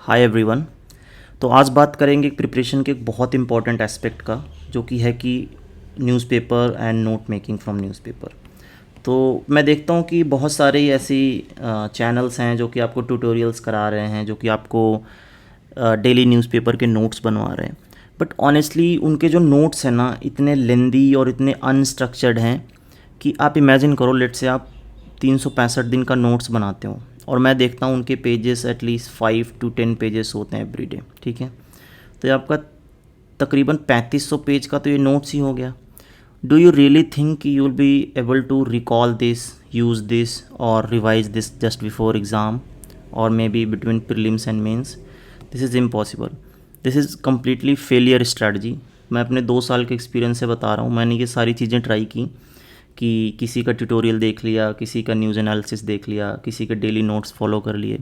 Hi everyone. तो आज बात करेंगे प्रिपरेशन के एक बहुत इंपॉर्टेंट एस्पेक्ट का, जो कि है कि newspaper and note making from newspaper. तो मैं देखता हूँ कि बहुत सारे ऐसी चैनल्स हैं जो कि आपको ट्यूटोरियल्स करा रहे हैं, जो कि आपको डेली न्यूज़पेपर के नोट्स बनवा रहे हैं। बट ऑनेस्टली उनके जो नोट्स हैं ना, इतने लेंदी और इतने अनस्ट्रक्चर्ड हैं कि आप इमेजिन करो, लेट से आप 365 दिन का नोट्स बनाते हो और मैं देखता हूँ उनके पेजेस एटलीस्ट 5 to 10 पेजेस होते हैं एवरी डे। ठीक है, तो ये आपका तकरीबन 3500 पेज का तो ये नोट्स ही हो गया। Do you really think you will be able to recall this, use this और revise this just before exam और maybe between prelims and mains? This is impossible. This is completely failure strategy. मैं अपने 2 साल के experience से बता रहा हूँ। मैंने ये सारी चीज़ें ट्राई की कि किसी का ट्यूटोरियल देख लिया, किसी का न्यूज़ एनालिसिस देख लिया, किसी के डेली नोट्स फॉलो कर लिए,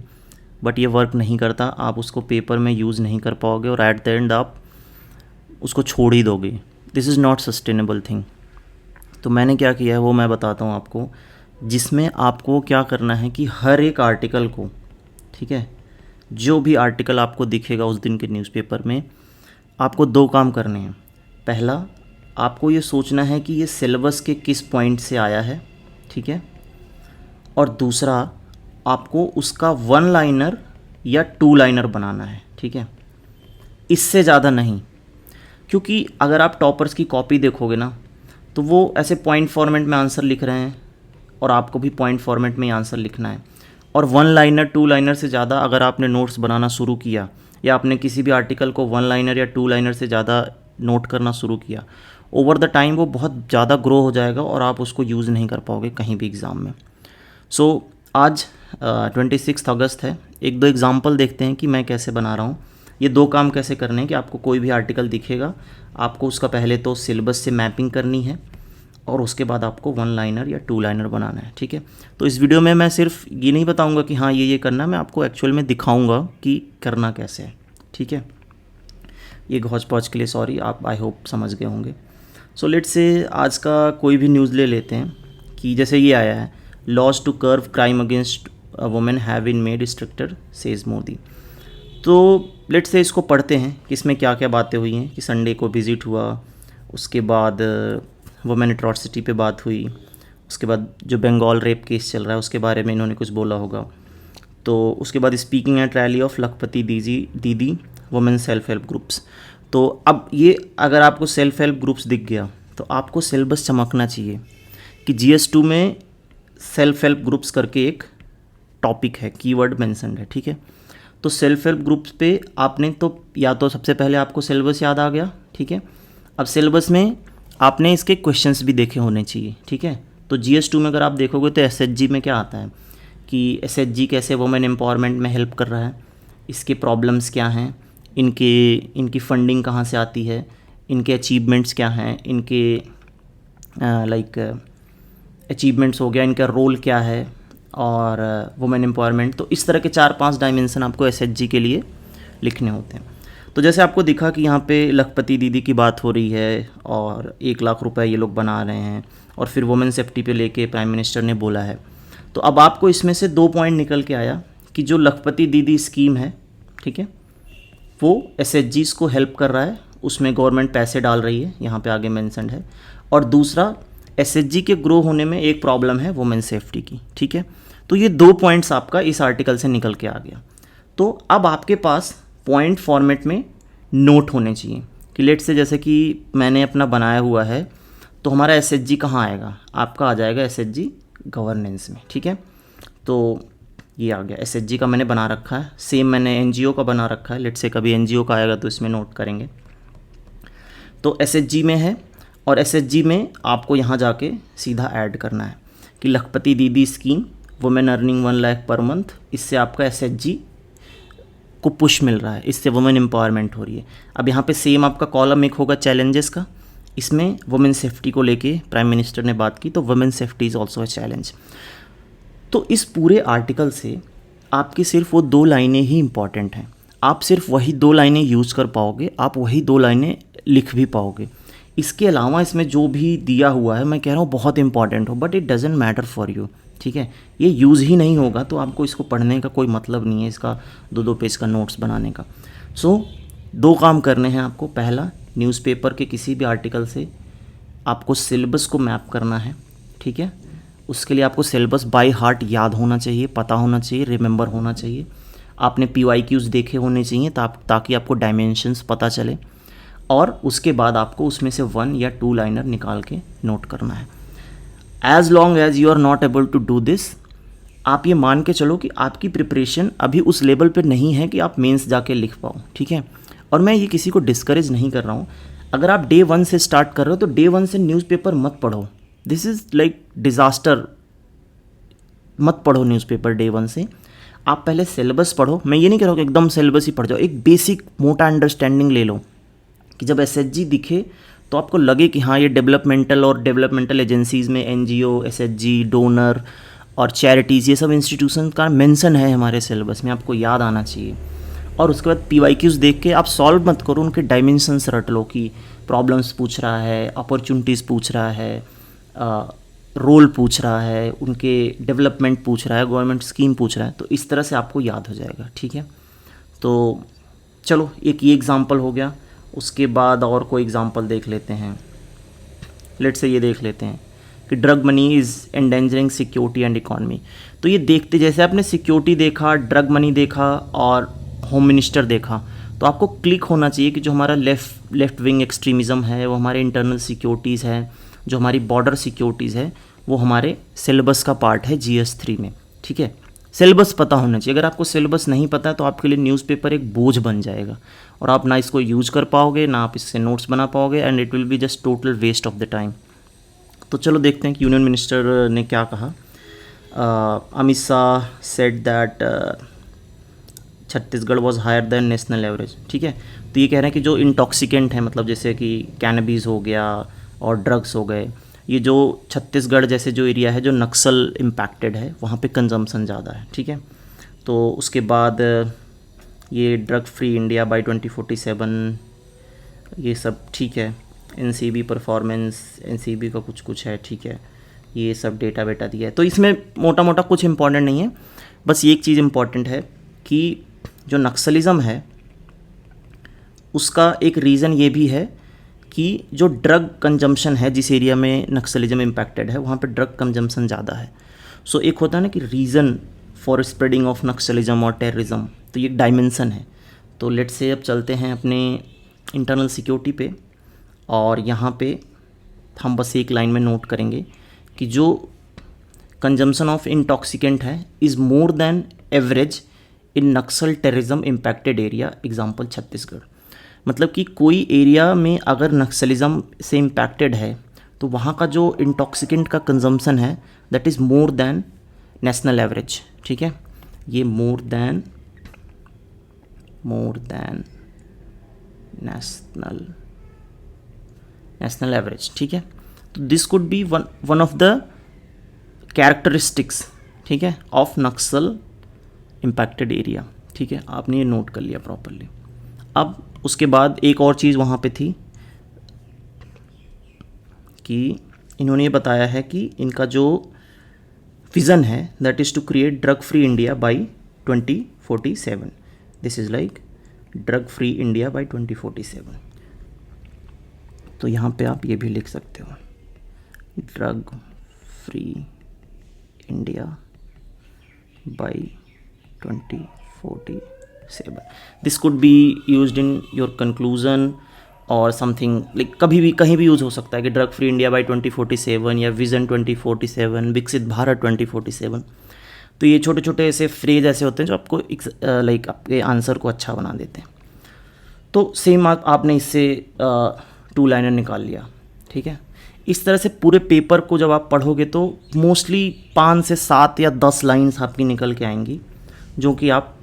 बट ये वर्क नहीं करता। आप उसको पेपर में यूज़ नहीं कर पाओगे और एट द एंड आप उसको छोड़ ही दोगे। This is not sustainable thing. तो मैंने क्या किया है वो मैं बताता हूँ आपको, जिसमें आपको क्या करना है कि हर एक आर्टिकल को, ठीक है, जो भी आर्टिकल आपको दिखेगा उस दिन के न्यूज़पेपर में, आपको 2 काम करने हैं। पहला, आपको ये सोचना है कि ये सिलेबस के किस पॉइंट से आया है, ठीक है, और दूसरा आपको उसका 1 लाइनर या 2 लाइनर बनाना है, ठीक है, इससे ज़्यादा नहीं। क्योंकि अगर आप टॉपर्स की कॉपी देखोगे ना, तो वो ऐसे पॉइंट फॉर्मेट में आंसर लिख रहे हैं और आपको भी पॉइंट फॉर्मेट में ही आंसर लिखना है। और 1 लाइनर 2 लाइनर से ज़्यादा अगर आपने नोट्स बनाना शुरू किया या आपने किसी भी आर्टिकल को 1 लाइनर या 2 लाइनर से ज़्यादा नोट करना शुरू किया, ओवर द टाइम वो बहुत ज़्यादा ग्रो हो जाएगा और आप उसको यूज़ नहीं कर पाओगे कहीं भी एग्ज़ाम में। सो आज 26 अगस्त है। 1-2 एग्ज़ाम्पल देखते हैं कि मैं कैसे बना रहा हूँ। ये 2 काम कैसे करने हैं कि आपको कोई भी आर्टिकल दिखेगा, आपको उसका पहले तो सिलेबस से मैपिंग करनी है और उसके बाद आपको 1 लाइनर या 2 लाइनर बनाना है, ठीक है। तो इस वीडियो में मैं सिर्फ ये नहीं बताऊँगा कि हाँ ये करना है, मैं आपको एक्चुअल में दिखाऊँगा कि करना कैसे है, ठीक है। ये घौच पौच के लिए सॉरी, आप आई होप समझ गए होंगे। सो लेट्स से आज का कोई भी न्यूज़ ले लेते हैं कि जैसे ये आया है, laws to curb crime against women have been made stricter says Modi. तो लेट्स से इसको पढ़ते हैं कि इसमें क्या क्या बातें हुई हैं। कि संडे को विज़िट हुआ, उसके बाद वुमेन एट्रॉसिटी पे बात हुई, उसके बाद जो बंगाल रेप केस चल रहा है उसके बारे में इन्होंने कुछ बोला होगा। तो उसके बाद स्पीकिंग एट रैली ऑफ लखपति दीदी वुमेन सेल्फ हेल्प ग्रुप्स। तो अब ये अगर आपको सेल्फ हेल्प ग्रुप्स दिख गया तो आपको सिलेबस चमकना चाहिए कि GS2 में सेल्फ हेल्प ग्रुप्स करके एक टॉपिक है, कीवर्ड मेंशन्ड है, ठीक है। तो सेल्फ हेल्प ग्रुप्स पे आपने तो या तो सबसे पहले आपको सिलेबस याद आ गया, ठीक है। अब सिलेबस में आपने इसके क्वेश्चंस भी देखे होने चाहिए, ठीक है। तो GS2 में अगर आप देखोगे तो SHG में क्या आता है कि SHG कैसे वुमेन एम्पावरमेंट में हेल्प कर रहा है, इसके प्रॉब्लम्स क्या हैं, इनकी फंडिंग कहाँ से आती है, इनके अचीवमेंट्स क्या हैं, इनके लाइक अचीवमेंट्स हो गया, इनका रोल क्या है, और वुमेन एम्पावरमेंट। तो इस तरह के 4-5 डायमेंशन आपको SHG के लिए लिखने होते हैं। तो जैसे आपको दिखा कि यहाँ पे लखपति दीदी की बात हो रही है और 1 लाख रुपए ये लोग बना रहे हैं और फिर वुमेन सेफ्टी पे लेके प्राइम मिनिस्टर ने बोला है। तो अब आपको इसमें से 2 पॉइंट निकल के आया कि जो लखपति दीदी स्कीम है, ठीक है, वो SHGs को हेल्प कर रहा है, उसमें गवर्नमेंट पैसे डाल रही है, यहाँ पे आगे मेंशन्ड है। और दूसरा, SHG के ग्रो होने में एक प्रॉब्लम है वुमेन सेफ्टी की, ठीक है। तो ये 2 पॉइंट्स आपका इस आर्टिकल से निकल के आ गया। तो अब आपके पास पॉइंट फॉर्मेट में नोट होने चाहिए कि लेट से जैसे कि मैंने अपना बनाया हुआ है, तो हमारा SHG कहाँ आएगा, आपका आ जाएगा SHG गवर्नेंस में, ठीक है। तो ये आ गया, SHG का मैंने बना रखा है। सेम मैंने NGO का बना रखा है, लेट से कभी NGO का आएगा तो इसमें नोट करेंगे। तो SHG में है और SHG में आपको यहाँ जाके सीधा ऐड करना है कि लखपति दीदी scheme women earning 1 lakh per month, इससे आपका SHG को पुश मिल रहा है, इससे वुमेन एम्पावरमेंट हो रही है। अब यहाँ पे सेम आपका कॉलम एक होगा चैलेंजेस का, इसमें वुमेन सेफ्टी को लेके प्राइम मिनिस्टर ने बात की, तो women safety is also a challenge. तो इस पूरे आर्टिकल से आपकी सिर्फ वो 2 लाइनें ही इंपॉर्टेंट हैं। आप सिर्फ वही 2 लाइनें यूज़ कर पाओगे, आप वही 2 लाइनें लिख भी पाओगे। इसके अलावा इसमें जो भी दिया हुआ है, मैं कह रहा हूँ बहुत इंपॉर्टेंट हो, but it doesn't matter for you, ठीक है, ये यूज़ ही नहीं होगा तो आपको इसको पढ़ने का कोई मतलब नहीं है, इसका 2-2 पेज का नोट्स बनाने का। सो 2 काम करने हैं आपको। पहला, न्यूज़पेपर के किसी भी आर्टिकल से आपको सिलेबस को मैप करना है, ठीक है। उसके लिए आपको सिलेबस बाय हार्ट याद होना चाहिए, पता होना चाहिए, रिमेंबर होना चाहिए। आपने PYQs देखे होने चाहिए ताकि आपको डायमेंशंस पता चले, और उसके बाद आपको उसमें से 1 या 2 लाइनर निकाल के नोट करना है। As long as you are not able to do this, आप ये मान के चलो कि आपकी प्रिपरेशन अभी उस लेवल पे नहीं है कि आप मेंस जाके लिख पाओ, ठीक है। और मैं ये किसी को डिस्करेज नहीं कर रहा हूँ। अगर आप डे 1 से स्टार्ट कर रहे हो तो डे 1 से न्यूज़पेपर मत पढ़ो, दिस इज़ लाइक डिज़ास्टर। मत पढ़ो न्यूज़पेपर डे 1 से। आप पहले सिलेबस पढ़ो। मैं ये नहीं कह रहा हूँ कि एकदम सिलेबस ही पढ़ जाओ, एक बेसिक मोटा अंडरस्टैंडिंग ले लो कि जब SHG दिखे तो आपको लगे कि हाँ, ये डेवलपमेंटल एजेंसीज़ में NGO, SHG, डोनर और चैरिटीज़, ये सब इंस्टीट्यूशन का मेंशन है हमारे सिलेबस में, आपको याद आना चाहिए। और उसके बाद PYQs देख के आप सॉल्व मत करो, उनके डायमेंशंस रट लो कि प्रॉब्लम्स पूछ रहा है, अपॉर्चुनिटीज़ पूछ रहा है, रोल पूछ रहा है, उनके डेवलपमेंट पूछ रहा है, गवर्नमेंट स्कीम पूछ रहा है, तो इस तरह से आपको याद हो जाएगा, ठीक है। तो चलो, एक ये एग्ज़ाम्पल हो गया। उसके बाद और कोई एग्ज़ाम्पल देख लेते हैं। लेट्स से ये देख लेते हैं कि drug money is endangering security and economy. तो ये देखते, जैसे आपने सिक्योरिटी देखा, ड्रग मनी देखा और होम मिनिस्टर देखा, तो आपको क्लिक होना चाहिए कि जो हमारा लेफ़्ट विंग एक्सट्रीमिज़म है, वो हमारे इंटरनल सिक्योरिटीज़ है, जो हमारी बॉर्डर सिक्योरिटीज़ है, वो हमारे सिलेबस का पार्ट है GS 3 में, ठीक है। सिलेबस पता होना चाहिए। अगर आपको सिलेबस नहीं पता है तो आपके लिए न्यूज़पेपर एक बोझ बन जाएगा और आप ना इसको यूज कर पाओगे, ना आप इससे नोट्स बना पाओगे, and it will be just total waste of the time. तो चलो देखते हैं कि यूनियन मिनिस्टर ने क्या कहा। Amit Shah said that Chhattisgarh was higher than national average, ठीक है। तो ये कह रहे हैं कि जो इंटॉक्सिकेंट है, मतलब जैसे कि कैनबीज हो गया और ड्रग्स हो गए, ये जो छत्तीसगढ़ जैसे जो एरिया है जो नक्सल इम्पैक्टेड है, वहाँ पे कंजम्पशन ज़्यादा है, ठीक है। तो उसके बाद ये ड्रग फ्री इंडिया बाय 2047, ये सब ठीक है। NCB परफॉर्मेंस, NCB का कुछ है, ठीक है। ये सब डेटा वेटा दिया है, तो इसमें मोटा मोटा कुछ इंपॉर्टेंट नहीं है। बस ये एक चीज़ इंपॉर्टेंट है कि जो नक्सलिज़म है उसका एक रीज़न ये भी है कि जो ड्रग कंजम्पशन है, जिस एरिया में नक्सलिज्म इम्पैक्टेड है वहाँ पे ड्रग कंजम्पशन ज़्यादा है। सो एक होता है ना कि reason for spreading of Naxalism और टेररिज्म, तो ये डायमेंशन है। तो लेट्स से अब चलते हैं अपने इंटरनल सिक्योरिटी पे, और यहाँ पे हम बस एक लाइन में नोट करेंगे कि जो कंजम्पशन ऑफ इंटॉक्सिकेंट है is more than average in Naxal terrorism impacted area, example Chhattisgarh. मतलब कि कोई एरिया में अगर नक्सलिज्म से इम्पैक्टेड है तो वहाँ का जो इंटॉक्सिकेंट का कंजम्पशन है that is more than national average, ठीक है। ये मोर देन नेशनल एवरेज, ठीक है। तो this could be one of the characteristics, ठीक है, ऑफ नक्सल इम्पैक्टेड एरिया, ठीक है। आपने ये नोट कर लिया प्रॉपरली। अब उसके बाद एक और चीज़ वहाँ पे थी कि इन्होंने ये बताया है कि इनका जो विज़न है that is to create drug free India by 2047। This is like drug free India by 2047। तो यहाँ पे आप ये भी लिख सकते हो, drug free India by 2047। This could be used in your conclusion और समथिंग लाइक, कभी भी कहीं भी यूज़ हो सकता है कि ड्रग फ्री इंडिया बाय 2047 या विज़न 2047, विकसित भारत 2047। तो ये छोटे छोटे ऐसे फ्रेज ऐसे होते हैं जो आपको लाइक आपके आंसर को अच्छा बना देते हैं। तो सेम आपने इससे 2 लाइनर निकाल लिया, ठीक है। इस तरह से पूरे पेपर को जब आप पढ़ोगे तो मोस्टली 5 से 7 या 10 लाइन्स आपकी निकल के आएंगी जो कि आप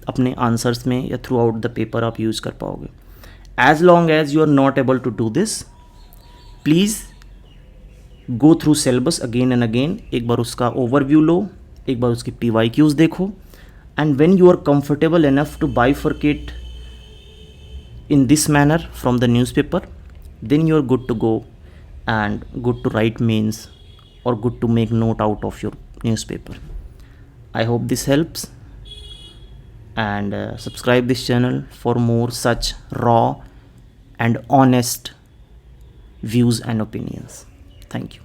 अपने आंसर्स में या थ्रू आउट द पेपर आप यूज़ कर पाओगे। As long as you are not able to do this, please go through syllabus again and again. एक बार उसका ओवरव्यू लो, एक बार उसकी PYQs देखो, and when you are comfortable enough to bifurcate in this manner from the newspaper, then you are good to go and good to write mains or good to make note out of your newspaper. I hope this helps, and subscribe this channel for more such raw and honest views and opinions. Thank you.